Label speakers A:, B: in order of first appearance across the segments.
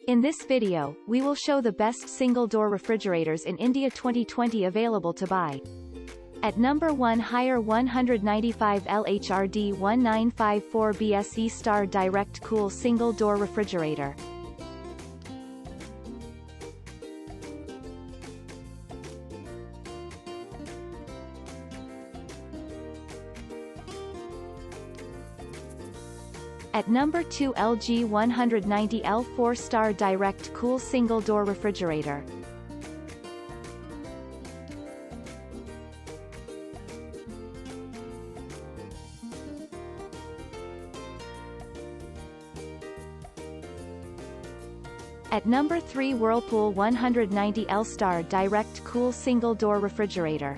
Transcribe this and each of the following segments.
A: In this video, we will show the best single-door refrigerators in India 2020 available to buy. At number 1, Haier 195 LHRD 1954 BSE Star Direct Cool Single-Door Refrigerator. At number 2, LG 190L 4-Star Direct Cool Single-Door Refrigerator. At number 3, Whirlpool 190L Star Direct Cool Single-Door Refrigerator.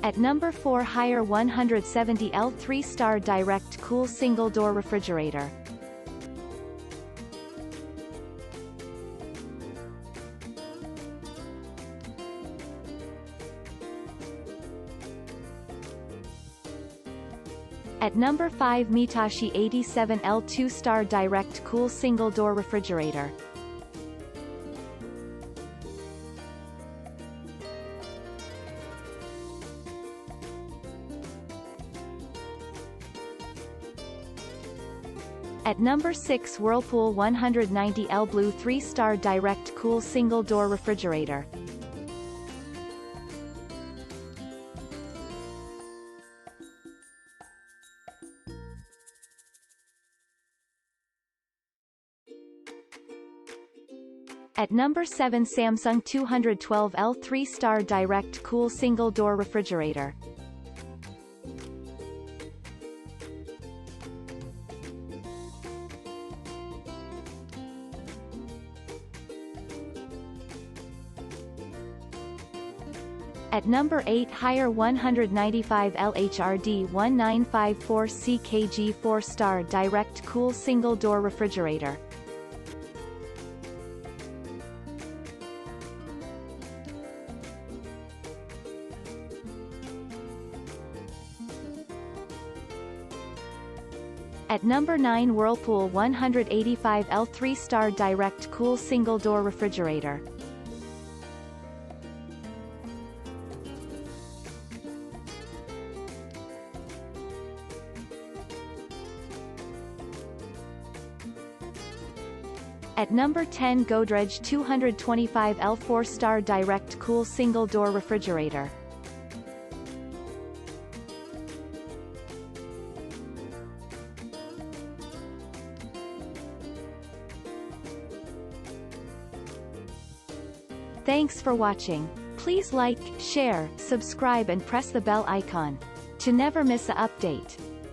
A: At number 4, Haier 170L 3-Star Direct Cool Single-Door Refrigerator. At number 5, Mitashi 87L 2-Star Direct Cool Single-Door Refrigerator. At number 6, Whirlpool 190L Blue 3-Star Direct Cool Single-Door Refrigerator. At number 7, Samsung 212L 3-Star Direct Cool Single-Door Refrigerator. At number 8, Haier 195 LHRD 1954 CKG 4-Star Direct Cool Single-Door Refrigerator. At number 9, Whirlpool 185L 3-Star Direct Cool Single-Door Refrigerator. At number 10, Godrej 225L 4-Star Direct Cool Single-Door Refrigerator. Thanks for watching. Please like, share, subscribe and press the bell icon to never miss an update.